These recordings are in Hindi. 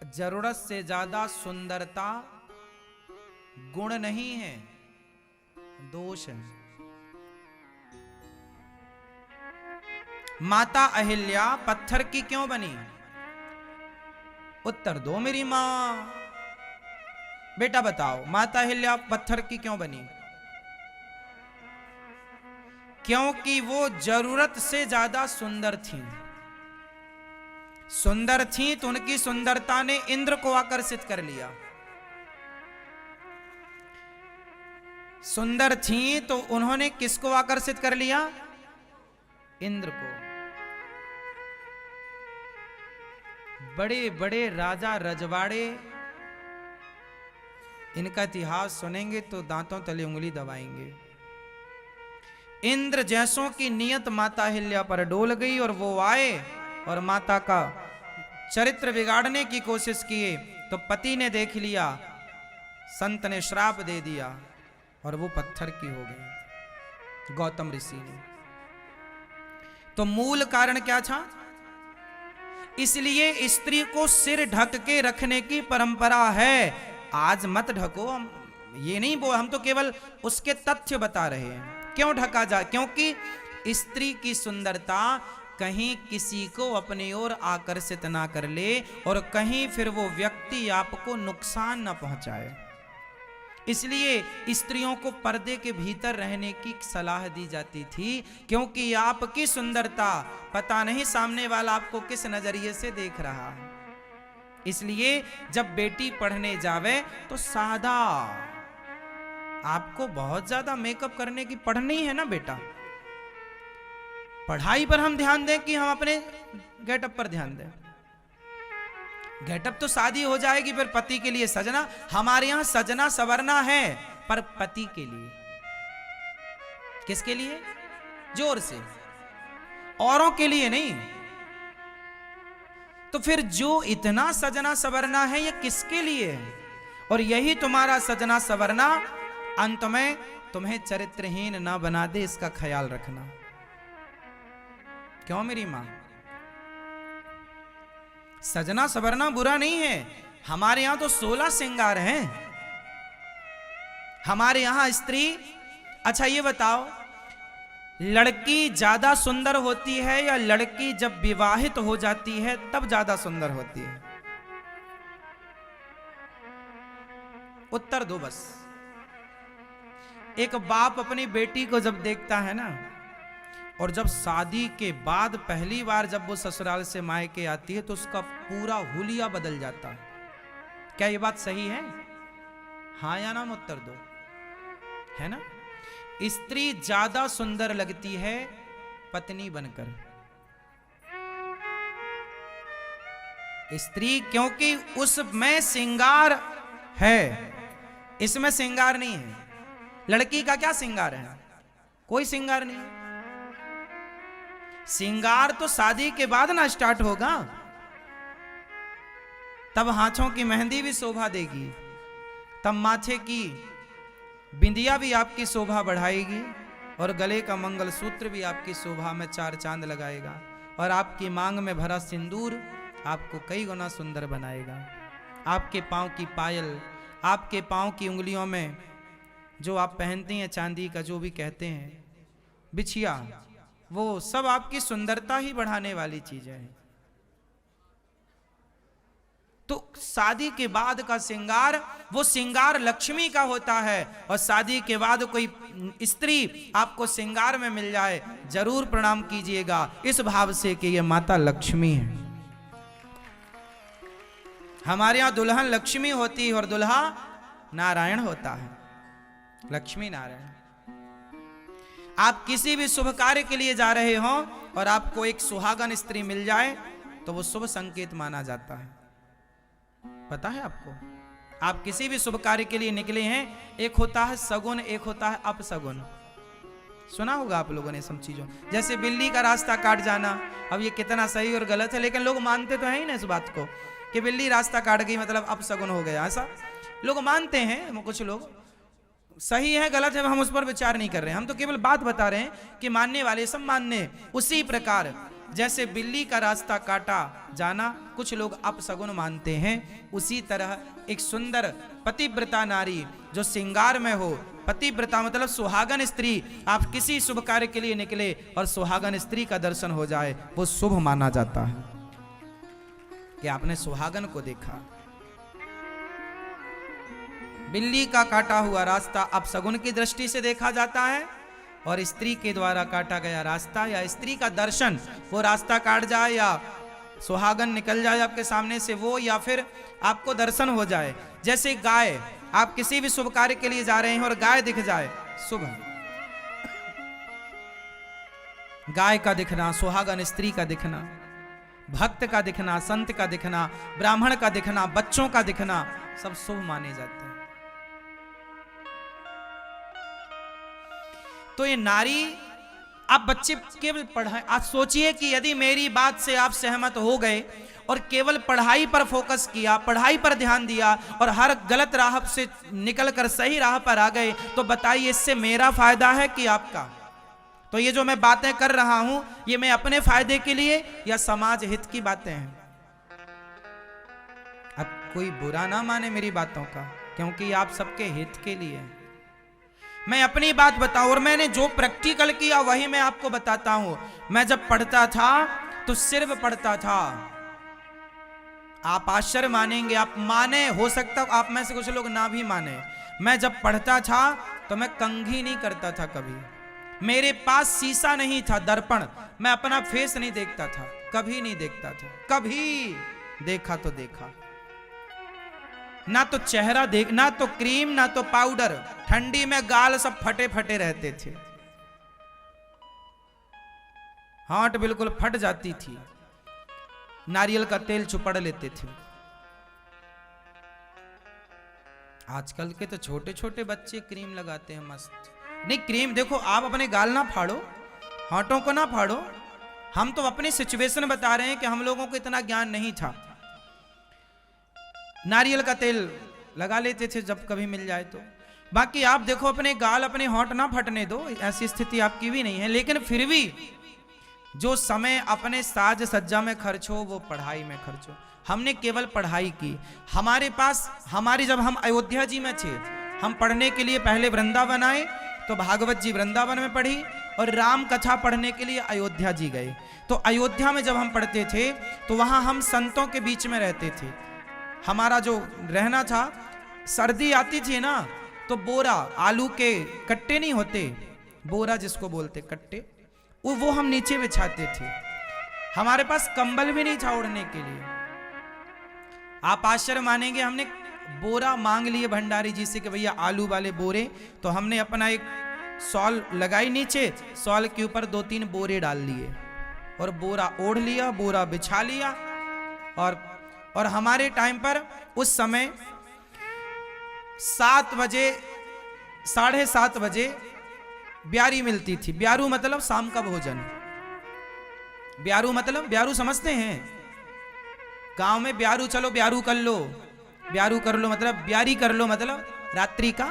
जरूरत से ज्यादा सुंदरता गुण नहीं है, दोष है। माता अहिल्या पत्थर की क्यों बनी? उत्तर दो मेरी मां। बेटा बताओ, माता अहिल्या पत्थर की क्यों बनी? क्योंकि वो जरूरत से ज्यादा सुंदर थी। सुंदर थी तो उनकी सुंदरता ने इंद्र को आकर्षित कर लिया। सुंदर थी तो उन्होंने किसको आकर्षित कर लिया? इंद्र को। बड़े बड़े राजा रजवाड़े, इनका इतिहास सुनेंगे तो दांतों तले उंगली दबाएंगे। इंद्र जैसों की नियत माता अहिल्या पर डोल गई और वो आए और माता का चरित्र बिगाड़ने की कोशिश किए तो पति ने देख लिया, संत ने श्राप दे दिया और वो पत्थर की हो गई, गौतम ऋषि ने। तो मूल कारण क्या था? इसलिए स्त्री को सिर ढक के रखने की परंपरा है। आज मत ढको, ये नहीं बोल, हम तो केवल उसके तथ्य बता रहे हैं। क्यों ढका जाए? क्योंकि स्त्री की सुंदरता कहीं किसी को अपनी ओर आकर्षित ना कर ले और कहीं फिर वो व्यक्ति आपको नुकसान ना पहुंचाए। इसलिए स्त्रियों को पर्दे के भीतर रहने की सलाह दी जाती थी, क्योंकि आपकी सुंदरता पता नहीं सामने वाला आपको किस नजरिए से देख रहा है। इसलिए जब बेटी पढ़ने जावे तो सादा, आपको बहुत ज्यादा मेकअप करने की पढ़नी है ना बेटा, पढ़ाई पर हम ध्यान दें कि हम अपने गेटअप पर ध्यान दें। गेटअप तो शादी हो जाएगी, फिर पति के लिए सजना। हमारे यहां सजना सवरना है, पर पति के लिए। किसके लिए? जोर से, औरों के लिए नहीं। तो फिर जो इतना सजना सवरना है ये किसके लिए है? और यही तुम्हारा सजना सवरना अंत में तुम्हें चरित्रहीन ना बना दे, इसका ख्याल रखना। क्यों मेरी मां? सजना सवरना बुरा नहीं है। हमारे यहां तो 16 श्रृंगार हैं हमारे यहां स्त्री। अच्छा ये बताओ, लड़की ज्यादा सुंदर होती है या लड़की जब विवाहित हो जाती है तब ज्यादा सुंदर होती है? उत्तर दो बस। एक बाप अपनी बेटी को जब देखता है ना, और जब शादी के बाद पहली बार जब वो ससुराल से मायके आती है तो उसका पूरा हुलिया बदल जाता है। क्या ये बात सही है? हाँ या ना उत्तर दो, है ना? स्त्री ज्यादा सुंदर लगती है पत्नी बनकर। स्त्री, क्योंकि उसमें श्रृंगार है, इसमें श्रृंगार नहीं है। लड़की का क्या श्रृंगार है? कोई श्रृंगार नहीं। श्रृंगार तो शादी के बाद ना स्टार्ट होगा, तब हाथों की मेहंदी भी शोभा देगी, तब माथे की बिंदिया भी आपकी शोभा बढ़ाएगी, और गले का मंगलसूत्र भी आपकी शोभा में 4 चांद लगाएगा, और आपकी मांग में भरा सिंदूर आपको कई गुना सुंदर बनाएगा। आपके पांव की पायल, आपके पांव की उंगलियों में जो आप पहनती हैं चांदी का, जो भी कहते हैं बिछिया, वो सब आपकी सुंदरता ही बढ़ाने वाली चीजें हैं। तो शादी के बाद का श्रृंगार, वो श्रृंगार लक्ष्मी का होता है। और शादी के बाद कोई स्त्री आपको श्रृंगार में मिल जाए, जरूर प्रणाम कीजिएगा इस भाव से कि ये माता लक्ष्मी है। हमारे यहां दुल्हन लक्ष्मी होती है और दुल्हा नारायण होता है। लक्ष्मी नारायण। आप किसी भी शुभ कार्य के लिए जा रहे हो और आपको एक सुहागन स्त्री मिल जाए तो वो शुभ संकेत माना जाता है। पता है आपको? आप किसी भी शुभ कार्य के लिए निकले हैं, एक होता है सगुन, एक होता है अपसगुन। सुना होगा आप लोगों ने सब चीजों। जैसे बिल्ली का रास्ता काट जाना, अब ये कितना सही और गलत है, लेकिन लोग मानते तो है ही ना इस बात को कि बिल्ली रास्ता काट गई मतलब अपसगुन हो गया। ऐसा लोग मानते हैं। कुछ लोग, सही है गलत है हम उस पर विचार नहीं कर रहे हैं, हम तो केवल बात बता रहे हैं कि मानने वाले सब मानने। उसी प्रकार जैसे बिल्ली का रास्ता काटा जाना कुछ लोग अपशगुन मानते हैं, उसी तरह एक सुंदर पतिव्रता नारी जो श्रृंगार में हो, पतिव्रता मतलब सुहागन स्त्री, आप किसी शुभ कार्य के लिए निकले और सुहागन स्त्री का दर्शन हो जाए, वो शुभ माना जाता है कि आपने सुहागन को देखा। बिल्ली का काटा हुआ रास्ता अपशगुन की दृष्टि से देखा जाता है, और स्त्री के द्वारा काटा गया रास्ता या स्त्री का दर्शन, वो रास्ता काट जाए या सुहागन निकल जाए आपके सामने से वो, या फिर आपको दर्शन हो जाए। जैसे गाय, आप किसी भी शुभ कार्य के लिए जा रहे हैं और गाय दिख जाए, शुभ। गाय का दिखना, सुहागन स्त्री का दिखना, भक्त का दिखना, संत का दिखना, ब्राह्मण का दिखना, बच्चों का दिखना, सब शुभ माने जाते हैं। तो ये नारी, आप बच्चे केवल पढ़ाई, आप सोचिए कि यदि मेरी बात से आप सहमत हो गए और केवल पढ़ाई पर फोकस किया, पढ़ाई पर ध्यान दिया और हर गलत राह से निकलकर सही राह पर आ गए, तो बताइए इससे मेरा फायदा है कि आपका? तो ये जो मैं बातें कर रहा हूं, ये मैं अपने फायदे के लिए या समाज हित की बातें हैं? अब कोई बुरा ना माने मेरी बातों का, क्योंकि आप सबके हित के लिए हैं। मैं अपनी बात बताऊं, और मैंने जो प्रैक्टिकल किया वही मैं आपको बताता हूं। मैं जब पढ़ता था तो सिर्फ पढ़ता था। आप आश्चर्य मानेंगे, आप माने, हो सकता आप में से कुछ लोग ना भी माने, मैं जब पढ़ता था तो मैं कंघी नहीं करता था कभी। मेरे पास शीशा नहीं था, दर्पण, मैं अपना फेस नहीं देखता था, कभी नहीं देखता था। कभी देखा तो देखा, ना तो चेहरा देख, ना तो क्रीम, ना तो पाउडर। ठंडी में गाल सब फटे फटे रहते थे, हाथ बिल्कुल फट जाती थी, नारियल का तेल चुपड़ लेते थे। आजकल के तो छोटे छोटे बच्चे क्रीम लगाते हैं मस्त। नहीं, क्रीम देखो, आप अपने गाल ना फाड़ो, हाथों को ना फाड़ो। हम तो अपनी सिचुएशन बता रहे हैं कि हम लोगों को इतना ज्ञान नहीं था। नारियल का तेल लगा लेते थे जब कभी मिल जाए तो। बाकी आप देखो, अपने गाल, अपने होंठ ना फटने दो, ऐसी स्थिति आपकी भी नहीं है। लेकिन फिर भी जो समय अपने साज सज्जा में खर्च हो वो पढ़ाई में खर्च हो। हमने केवल पढ़ाई की। हमारे पास, हमारी, जब हम अयोध्या जी में थे, हम पढ़ने के लिए पहले वृंदावन आए तो भागवत जी वृंदावन में पढ़ी, और राम कथा पढ़ने के लिए अयोध्या जी गए। तो अयोध्या में जब हम पढ़ते थे तो वहां हम संतों के बीच में रहते थे। हमारा जो रहना था, सर्दी आती थी ना तो बोरा, आलू के कट्टे नहीं होते, बोरा जिसको बोलते कट्टे, वो हम नीचे बिछाते थे। हमारे पास कंबल भी नहीं था ओढ़ने के लिए। आप आश्चर्य मानेंगे, हमने बोरा मांग लिए भंडारी जी से कि भैया आलू वाले बोरे, तो हमने अपना एक शॉल लगाई नीचे, शॉल के ऊपर 2-3 बोरे डाल लिए और बोरा ओढ़ लिया, बोरा बिछा लिया। और हमारे टाइम पर उस समय 7 बजे, 7:30 बजे ब्यारी मिलती थी। ब्यारू मतलब शाम का भोजन। ब्यारू मतलब, ब्यारू समझते हैं? गांव में ब्यारू, चलो ब्यारू कर लो, ब्यारू कर लो मतलब ब्यारी कर लो, मतलब रात्रि का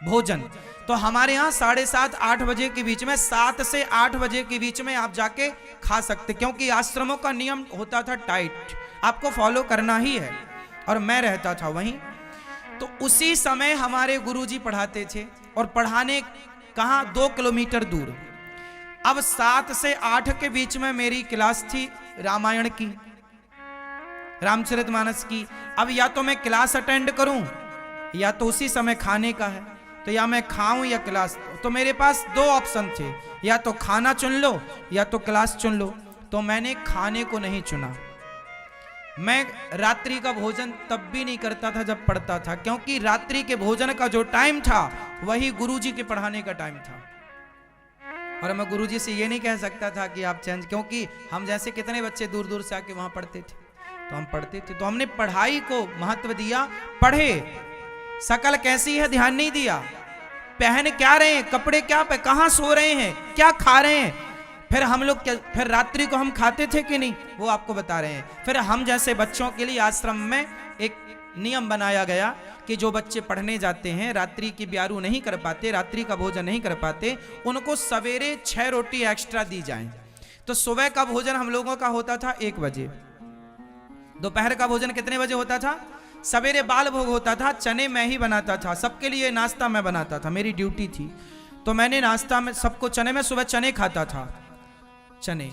भोजन। तो हमारे यहाँ 7:30-8 बजे के बीच में, 7 से 8 बजे के बीच में आप जाके खा सकते, क्योंकि आश्रमों का नियम होता था टाइट, आपको फॉलो करना ही है। और मैं रहता था वहीं, तो उसी समय हमारे गुरुजी पढ़ाते थे, और पढ़ाने कहाँ, 2 किलोमीटर दूर। अब 7 से 8 के बीच में मेरी क्लास थी रामायण की, रामचरितमानस की। अब या तो मैं क्लास अटेंड करूं, या तो उसी समय खाने का है, तो या मैं खाऊं या क्लास। तो मेरे पास 2 ऑप्शन थे, या तो खाना चुन लो या तो क्लास चुन लो। तो मैंने खाने को नहीं चुना। मैं रात्रि का भोजन तब भी नहीं करता था जब पढ़ता था, क्योंकि रात्रि के भोजन का जो टाइम था वही गुरुजी के पढ़ाने का टाइम था। और मैं गुरुजी से ये नहीं कह सकता था कि आप चेंज, क्योंकि हम जैसे कितने बच्चे दूर दूर से आके वहां पढ़ते थे, तो हम पढ़ते थे। तो हमने पढ़ाई को महत्व दिया, पढ़े, शकल कैसी है ध्यान नहीं दिया, पहन क्या रहे हैं, कपड़े क्या पे, कहां सो रहे हैं, क्या खा रहे हैं। फिर हम लोग, फिर रात्रि को हम खाते थे कि नहीं, वो आपको बता रहे हैं। फिर हम जैसे बच्चों के लिए आश्रम में एक नियम बनाया गया कि जो बच्चे पढ़ने जाते हैं, रात्रि की ब्यारू नहीं कर पाते, रात्रि का भोजन नहीं कर पाते, उनको सवेरे 6 रोटी एक्स्ट्रा दी जाए। तो सुबह का भोजन हम लोगों का होता था 1 बजे, दोपहर का भोजन कितने बजे होता था? सवेरे बाल भोग होता था, चने मैं ही बनाता था, सबके लिए नाश्ता मैं बनाता था, मेरी ड्यूटी थी। तो मैंने नाश्ता में सबको चने में सुबह चने खाता था, चने,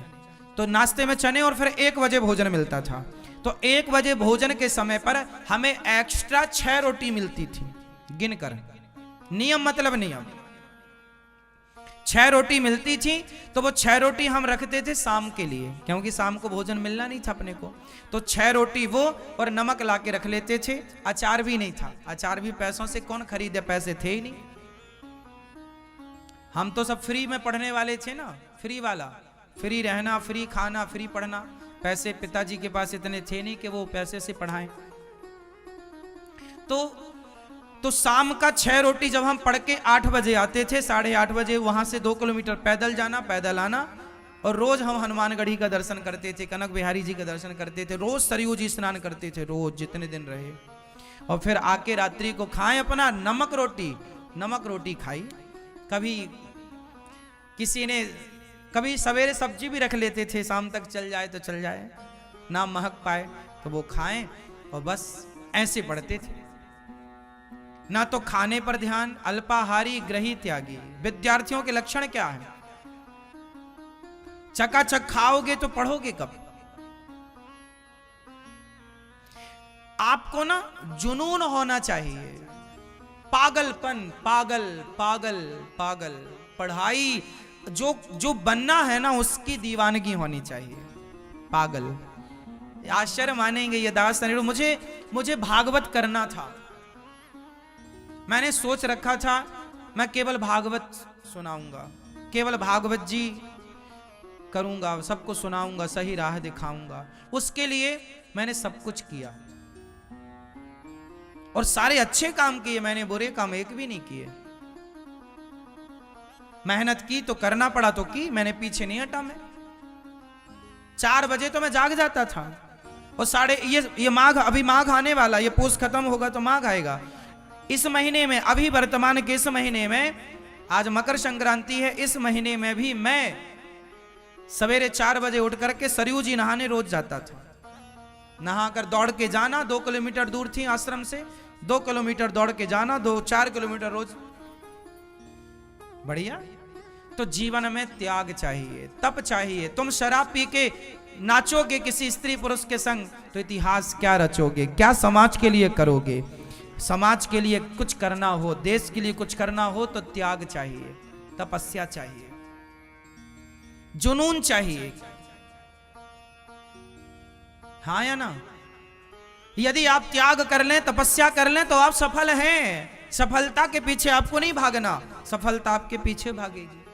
तो नाश्ते में चने, और फिर 1 बजे भोजन मिलता था। तो 1 बजे भोजन के समय पर हमें एक्स्ट्रा 6 रोटी मिलती थी, गिनकर, नियम मतलब नियम, 6 रोटी मिलती थी। तो वो 6 रोटी हम रखते थे शाम के लिए, क्योंकि शाम को भोजन मिलना नहीं था अपने को। तो 6 रोटी वो और नमक ला के रख लेते थे। अचार भी नहीं था, अचार भी पैसों से कौन खरीदे, पैसे थे ही नहीं। हम तो सब फ्री में पढ़ने वाले थे ना, फ्री वाला, फ्री रहना, फ्री खाना, फ्री पढ़ना। पैसे पिताजी के पास इतने थे नहीं कि वो पैसे से पढ़ाएं। तो शाम का 6 रोटी जब हम पढ़ के 8 बजे आते थे, 8:30 बजे, वहां से 2 किलोमीटर पैदल जाना, पैदल आना, और रोज हम हनुमानगढ़ी का दर्शन करते थे, कनक बिहारी जी का दर्शन करते थे, रोज सरयू जी स्नान करते थे, रोज जितने दिन रहे। और फिर आके रात्रि को खाएं अपना नमक रोटी खाई। कभी किसी ने, कभी सवेरे सब्जी भी रख लेते थे, शाम तक चल जाए तो चल जाए, ना महक पाए, तो वो खाएं और बस ऐसे पढ़ते थे। ना तो खाने पर ध्यान, अल्पाहारी, ग्रही, त्यागी। विद्यार्थियों के लक्षण क्या है? चकाचक खाओगे तो पढ़ोगे कब? आपको ना जुनून होना चाहिए, पागलपन, पागल। पढ़ाई जो बनना है ना, उसकी दीवानगी होनी चाहिए, पागल। आश्चर्य मानेंगे ये दास, मुझे भागवत करना था। मैंने सोच रखा था मैं केवल भागवत सुनाऊंगा, केवल भागवत जी करूंगा, सबको सुनाऊंगा, सही राह दिखाऊंगा। उसके लिए मैंने सब कुछ किया और सारे अच्छे काम किए, मैंने बुरे काम एक भी नहीं किए। मेहनत की तो करना पड़ा तो की, मैंने पीछे नहीं हटा। मैं 4 बजे तो मैं जाग जाता था। और ये माघ, अभी माघ आने वाला, ये पोष खत्म होगा तो माघ आएगा। इस महीने में, अभी वर्तमान के इस महीने में, आज मकर संक्रांति है, इस महीने में भी मैं सवेरे 4 बजे उठ करके सरयू जी नहाने रोज जाता था। नहाकर दौड़ के जाना, 2 किलोमीटर दूर थी आश्रम से, 2 किलोमीटर दौड़ के जाना, 4 किलोमीटर रोज। बढ़िया। तो जीवन में त्याग चाहिए, तप चाहिए। तुम शराब पी के नाचोगे किसी स्त्री पुरुष के संग तो इतिहास क्या रचोगे, क्या समाज के लिए करोगे? समाज के लिए कुछ करना हो, देश के लिए कुछ करना हो तो त्याग चाहिए, तपस्या चाहिए, जुनून चाहिए। हाँ या ना? यदि आप त्याग कर लें, तपस्या कर लें तो आप सफल हैं। सफलता के पीछे आपको नहीं भागना, सफलता आपके पीछे भागेगी।